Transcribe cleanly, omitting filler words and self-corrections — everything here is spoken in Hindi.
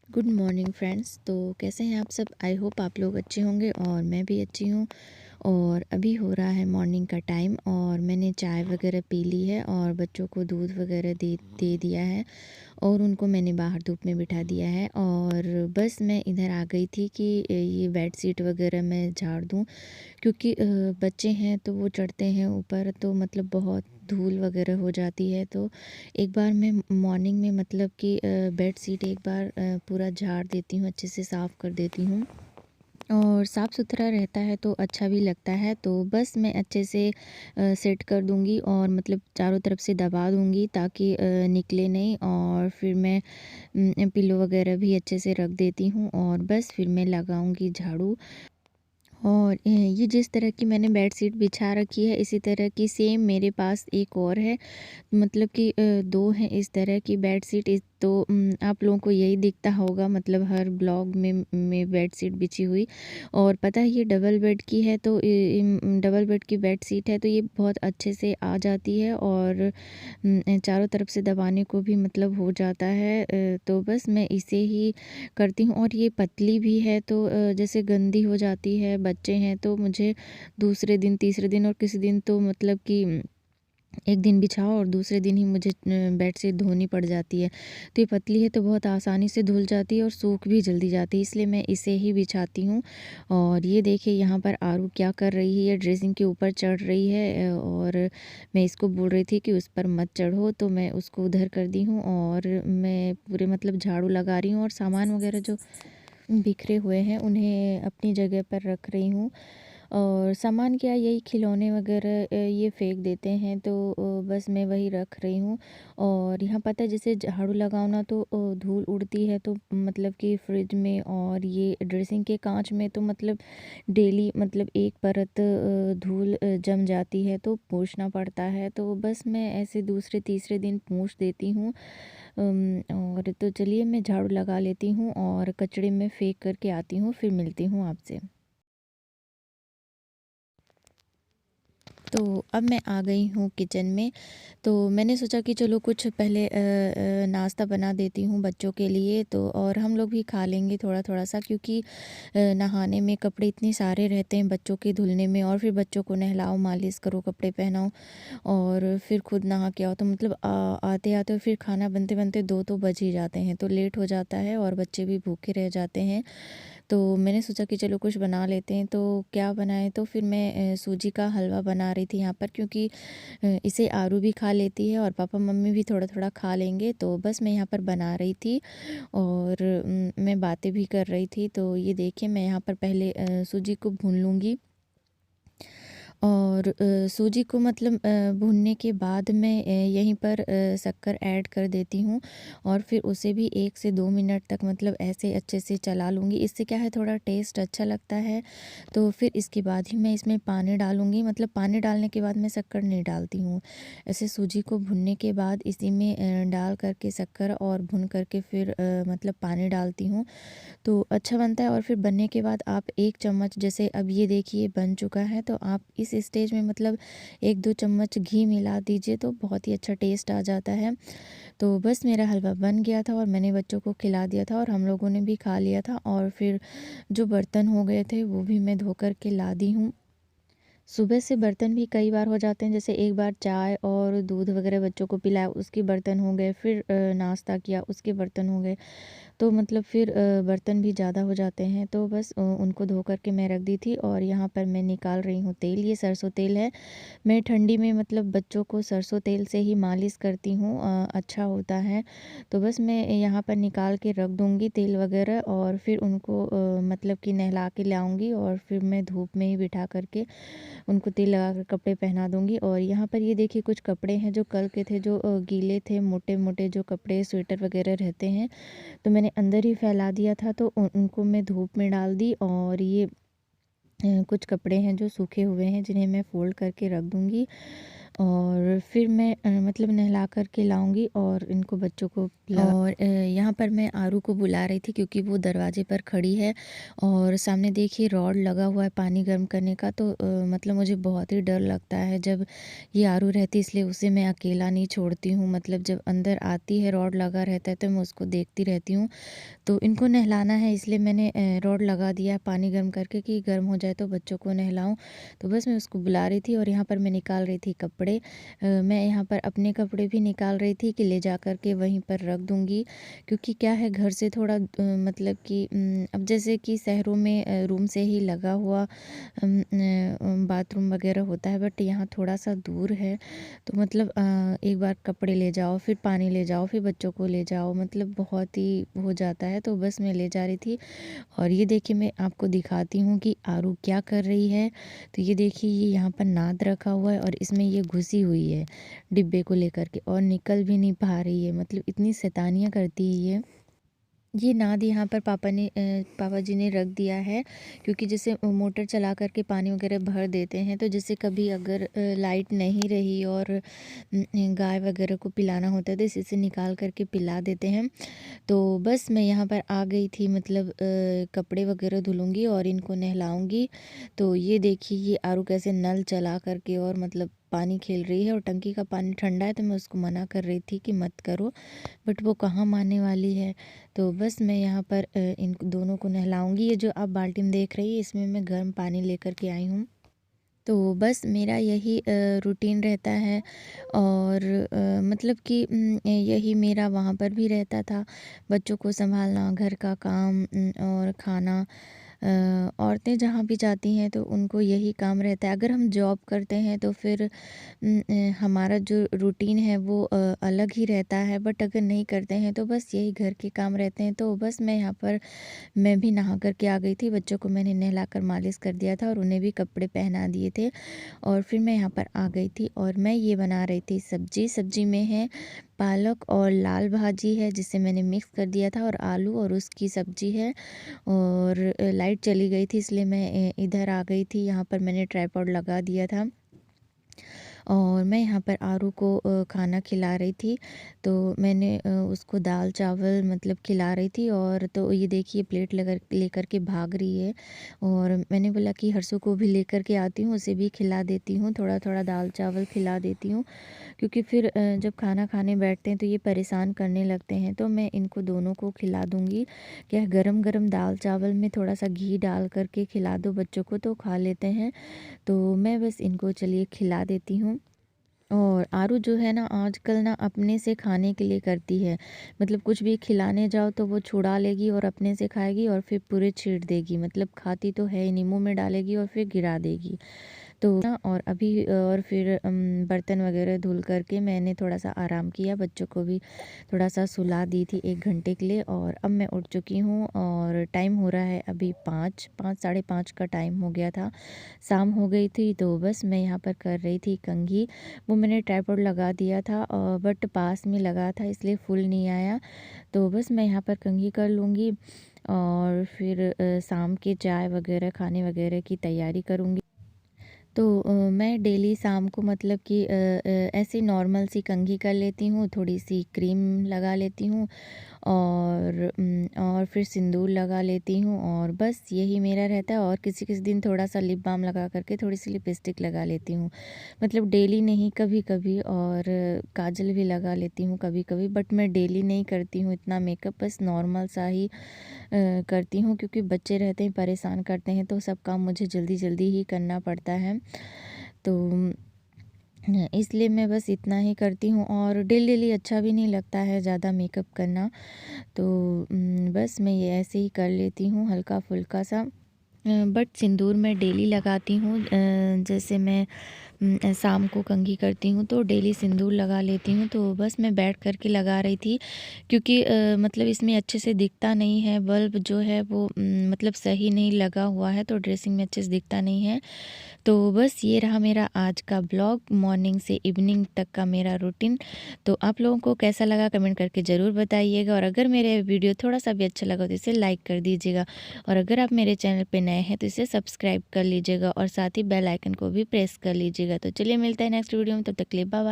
Good morning friends. तो कैसे हैं आप सब? आई होप आप लोग अच्छे होंगे और मैं भी अच्छी हूँ। और अभी हो रहा है मॉर्निंग का टाइम और मैंने चाय वगैरह पी ली है और बच्चों को दूध वगैरह दे दे दिया है और उनको मैंने बाहर धूप में बिठा दिया है। और बस मैं इधर आ गई थी कि ये बेड शीट वगैरह मैं झाड़ दूँ, क्योंकि बच्चे हैं तो वो चढ़ते हैं ऊपर, तो मतलब बहुत धूल वगैरह हो जाती है। तो एक बार मैं मॉर्निंग में मतलब कि बेड शीट एक बार पूरा झाड़ देती हूँ, अच्छे से साफ़ कर देती हूँ और साफ़ सुथरा रहता है तो अच्छा भी लगता है। तो बस मैं अच्छे से सेट कर दूँगी और मतलब चारों तरफ से दबा दूँगी ताकि निकले नहीं। और फिर मैं पिल्लो वगैरह भी अच्छे से रख देती हूँ और बस फिर मैं लगाऊँगी झाड़ू। और ये जिस तरह की मैंने बेड शीट बिछा रखी है, इसी तरह की सेम मेरे पास एक और है। मतलब कि 2 हैं इस तरह की बेड शीट। इस तो आप लोगों को यही दिखता होगा, मतलब हर ब्लॉग में बेड शीट बिछी हुई। और पता है ये डबल बेड की है, तो डबल बेड की बेड शीट है तो ये बहुत अच्छे से आ जाती है और चारों तरफ से दबाने को भी मतलब हो जाता है। तो बस मैं इसे ही करती हूँ और ये पतली भी है, तो जैसे गंदी हो जाती है, बच्चे हैं तो मुझे दूसरे दिन, तीसरे दिन और किसी दिन तो मतलब कि एक दिन बिछाओ और दूसरे दिन ही मुझे बेडशीट धोनी पड़ जाती है। तो ये पतली है तो बहुत आसानी से धुल जाती है और सूख भी जल्दी जाती है, इसलिए मैं इसे ही बिछाती हूँ। और ये देखिए यहाँ पर आरू क्या कर रही है, ये ड्रेसिंग के ऊपर चढ़ रही है और मैं इसको बोल रही थी कि उस पर मत चढ़ो, तो मैं उसको उधर कर दी हूँ और मैं पूरे मतलब झाड़ू लगा रही हूँ और सामान वगैरह जो बिखरे हुए हैं उन्हें अपनी जगह पर रख रही हूँ। और सामान क्या, यही खिलौने वगैरह ये फेंक देते हैं, तो बस मैं वही रख रही हूँ। और यहाँ पता है जैसे झाड़ू लगाओ ना तो धूल उड़ती है, तो मतलब कि फ्रिज में और ये ड्रेसिंग के कांच में तो मतलब डेली मतलब एक परत धूल जम जाती है तो पोंछना पड़ता है। तो बस मैं ऐसे दूसरे तीसरे दिन पोंछ देती हूँ। और तो चलिए मैं झाड़ू लगा लेती हूँ और कचड़े में फेंक करके आती हूँ, फिर मिलती हूँ आपसे। तो अब मैं आ गई हूँ किचन में। तो मैंने सोचा कि चलो कुछ पहले नाश्ता बना देती हूँ बच्चों के लिए, तो और हम लोग भी खा लेंगे थोड़ा थोड़ा सा, क्योंकि नहाने में कपड़े इतने सारे रहते हैं बच्चों के धुलने में, और फिर बच्चों को नहलाओ, मालिश करो, कपड़े पहनाओ और फिर खुद नहा के आओ, तो मतलब आते आते फिर खाना बनते बनते 2 तो बज ही जाते हैं, तो लेट हो जाता है और बच्चे भी भूखे रह जाते हैं। तो मैंने सोचा कि चलो कुछ बना लेते हैं, तो क्या बनाएं, तो फिर मैं सूजी का हलवा बना रही थी यहाँ पर, क्योंकि इसे आरू भी खा लेती है और पापा मम्मी भी थोड़ा थोड़ा खा लेंगे। तो बस मैं यहाँ पर बना रही थी और मैं बातें भी कर रही थी। तो ये देखिए मैं यहाँ पर पहले सूजी को भून लूँगी और सूजी को मतलब भूनने के बाद मैं यहीं पर शक्कर ऐड कर देती हूँ और फिर उसे भी 1 से 2 मिनट तक मतलब ऐसे अच्छे से चला लूँगी। इससे क्या है, थोड़ा टेस्ट अच्छा लगता है। तो फिर इसके बाद ही मैं इसमें पानी डालूँगी, मतलब पानी डालने के बाद मैं शक्कर नहीं डालती हूँ। ऐसे सूजी को भूनने के बाद इसी में डाल करके शक्कर और भून करके फिर मतलब पानी डालती हूँ, तो अच्छा बनता है। और फिर बनने के बाद आप 1 चम्मच, जैसे अब ये देखिए बन चुका है, तो आप इस स्टेज में मतलब 1-2 चम्मच घी मिला दीजिए तो बहुत ही अच्छा टेस्ट आ जाता है। तो बस मेरा हलवा बन गया था और मैंने बच्चों को खिला दिया था और हम लोगों ने भी खा लिया था। और फिर जो बर्तन हो गए थे वो भी मैं धो कर के ला दी हूँ। सुबह से बर्तन भी कई बार हो जाते हैं, जैसे एक बार चाय और दूध वगैरह बच्चों को पिलाया उसके बर्तन हो गए, फिर नाश्ता किया उसके बर्तन हो गए, तो मतलब फिर बर्तन भी ज़्यादा हो जाते हैं। तो बस उनको धो कर के मैं रख दी थी और यहाँ पर मैं निकाल रही हूँ तेल, ये सरसों तेल है। मैं ठंडी में मतलब बच्चों को सरसों तेल से ही मालिश करती हूँ, अच्छा होता है। तो बस मैं यहाँ पर निकाल के रख दूँगी तेल वगैरह और फिर उनको मतलब कि नहला के लाऊँगी और फिर मैं धूप में ही बिठा करके उनको तेल लगा कर कपड़े पहना दूँगी। और यहाँ पर ये देखिए कुछ कपड़े हैं जो कल के थे, जो गीले थे, मोटे-मोटे जो कपड़े स्वेटर वगैरह रहते हैं, तो मैंने अंदर ही फैला दिया था, तो उनको मैं धूप में डाल दी। और ये कुछ कपड़े हैं जो सूखे हुए हैं जिन्हें मैं फ़ोल्ड करके रख दूँगी। और फिर मैं मतलब नहला कर के लाऊँगी और इनको बच्चों को और यहाँ पर मैं आरू को बुला रही थी क्योंकि वो दरवाजे पर खड़ी है और सामने देखिए रॉड लगा हुआ है पानी गर्म करने का। तो मतलब मुझे बहुत ही डर लगता है जब ये आरू रहती, इसलिए उसे मैं अकेला नहीं छोड़ती हूँ। मतलब जब अंदर आती है रॉड लगा रहता है तो मैं उसको देखती रहती हूँ। तो इनको नहलाना है इसलिए मैंने रॉड लगा दिया है पानी गर्म करके कि गर्म हो जाए तो बच्चों को नहलाऊँ। तो बस मैं उसको बुला रही थी और यहाँ पर मैं निकाल रही थी कपड़े। मैं यहाँ पर अपने कपड़े भी निकाल रही थी कि ले जा कर के वहीं पर रख दूँगी, क्योंकि क्या है घर से थोड़ा मतलब कि अब जैसे कि शहरों में रूम से ही लगा हुआ बाथरूम वगैरह होता है, बट यहाँ थोड़ा-सा दूर है। तो मतलब एक बार कपड़े ले जाओ, फिर पानी ले जाओ, फिर बच्चों को ले जाओ, मतलब बहुत ही हो जाता है। तो बस मैं ले जा रही थी और ये देखिए मैं आपको दिखाती हूँ कि आरू क्या कर रही है। तो ये देखिए ये यहाँ पर नाद रखा हुआ है और इसमें ये घुसी हुई है डिब्बे को लेकर के और निकल भी नहीं पा रही है। मतलब इतनी शैतानियाँ करती है ये। ये नाद यहाँ पर पापा जी ने रख दिया है, क्योंकि जैसे मोटर चला कर के पानी वगैरह भर देते हैं, तो जैसे कभी अगर लाइट नहीं रही और गाय वगैरह को पिलाना होता है तो इसी से निकाल कर के पिला देते हैं। तो बस मैं यहाँ पर आ गई थी, मतलब कपड़े वगैरह धुलूँगी और इनको नहलाऊँगी। तो ये देखिए ये आरू कैसे नल चला कर के और मतलब पानी खेल रही है और टंकी का पानी ठंडा है तो मैं उसको मना कर रही थी कि मत करो, बट वो कहाँ मानने वाली है। तो बस मैं यहाँ पर इन दोनों को नहलाऊँगी। ये जो आप बाल्टी में देख रही है इसमें मैं गर्म पानी लेकर के आई हूँ। तो बस मेरा यही रूटीन रहता है और मतलब कि यही मेरा वहाँ पर भी रहता था, बच्चों को सँभालना, घर का काम और खाना। औरतें जहाँ भी जाती हैं तो उनको यही काम रहता है। अगर हम जॉब करते हैं तो फिर हमारा जो रूटीन है वो अलग ही रहता है, बट अगर नहीं करते हैं तो बस यही घर के काम रहते हैं। तो बस मैं यहाँ पर मैं भी नहा कर के आ गई थी, बच्चों को मैंने नहलाकर मालिश कर दिया था और उन्हें भी कपड़े पहना दिए थे और फिर मैं यहाँ पर आ गई थी और मैं ये बना रही थी सब्जी। सब्जी में है पालक और लाल भाजी है जिसे मैंने मिक्स कर दिया था और आलू और उसकी सब्जी है। और लाइट चली गई थी इसलिए मैं इधर आ गई थी। यहाँ पर मैंने ट्राइपॉड लगा दिया था और मैं यहाँ पर आरू को खाना खिला रही थी। तो मैंने उसको दाल चावल मतलब खिला रही थी और तो ये देखिए प्लेट लेकर के भाग रही है और मैंने बोला कि हर्षु को भी लेकर के आती हूँ, उसे भी खिला देती हूँ, थोड़ा-थोड़ा दाल चावल खिला देती हूँ। क्योंकि फिर जब खाना खाने बैठते हैं तो ये परेशान करने लगते हैं, तो मैं इनको दोनों को खिला दूँगी। क्या है गरम-गरम दाल चावल में थोड़ा-सा घी डाल कर के खिला दो बच्चों को तो खा लेते हैं। तो मैं बस इनको चलिए खिला देती हूँ। और आरू जो है ना आजकल ना अपने से खाने के लिए करती है, मतलब कुछ भी खिलाने जाओ तो वो छुड़ा लेगी और अपने से खाएगी और फिर पूरे छींट देगी, मतलब खाती तो है ही नहीं, मुँह में डालेगी और फिर गिरा देगी। तो ना और अभी और फिर बर्तन वगैरह धुल करके मैंने थोड़ा-सा आराम किया, बच्चों को भी थोड़ा-सा सुला दी थी 1 घंटे के लिए और अब मैं उठ चुकी हूँ और टाइम हो रहा है अभी 5 साढ़े 5 का टाइम हो गया था। शाम हो गई थी तो बस मैं यहाँ पर कर रही थी कंघी। वो मैंने ट्राइपॉड लगा दिया था बट पास में लगा था इसलिए फुल नहीं आया। तो बस मैं यहाँ पर कंघी कर लूँगी और फिर शाम के चाय वगैरह खाने वगैरह की तैयारी करूँगी। तो मैं डेली शाम को मतलब कि ऐसे नॉर्मल सी कंघी कर लेती हूँ, थोड़ी-सी क्रीम लगा लेती हूँ और फिर सिंदूर लगा लेती हूँ और बस यही मेरा रहता है और किसी-किसी दिन थोड़ा-सा लिप बाम लगा कर के थोड़ी-सी लिपस्टिक लगा लेती हूँ। मतलब डेली नहीं कभी-कभी और काजल भी लगा लेती हूँ कभी-कभी, बट मैं डेली नहीं करती हूँ इतना मेकअप, बस नॉर्मल सा ही करती हूँ क्योंकि बच्चे रहते हैं परेशान करते हैं तो सब काम मुझे जल्दी-जल्दी ही करना पड़ता है। तो इसलिए मैं बस इतना ही करती हूँ और डेली-डेली अच्छा भी नहीं लगता है ज़्यादा मेकअप करना। तो बस मैं ये ऐसे ही कर लेती हूँ हल्का-फुल्का सा। बट सिंदूर मैं डेली लगाती हूँ, जैसे मैं शाम को कंघी करती हूँ तो डेली सिंदूर लगा लेती हूँ। तो बस मैं बैठ कर के लगा रही थी क्योंकि मतलब इसमें अच्छे से दिखता नहीं है, बल्ब जो है वो मतलब सही नहीं लगा हुआ है तो ड्रेसिंग में अच्छे से दिखता नहीं है। तो बस ये रहा मेरा आज का ब्लॉग, मॉर्निंग से इवनिंग तक का मेरा रूटीन। तो आप लोगों को कैसा लगा कमेंट करके ज़रूर बताइएगा और अगर मेरे वीडियो थोड़ा-सा भी अच्छा लगा तो इसे लाइक कर दीजिएगा और अगर आप मेरे चैनल पे नए हैं तो इसे सब्सक्राइब कर लीजिएगा और साथ ही बेल आइकन को भी प्रेस कर लीजिएगा। कीजिएगा। तो चलिए मिलते हैं नेक्स्ट वीडियो में, तब तक के लिए बाय बाय।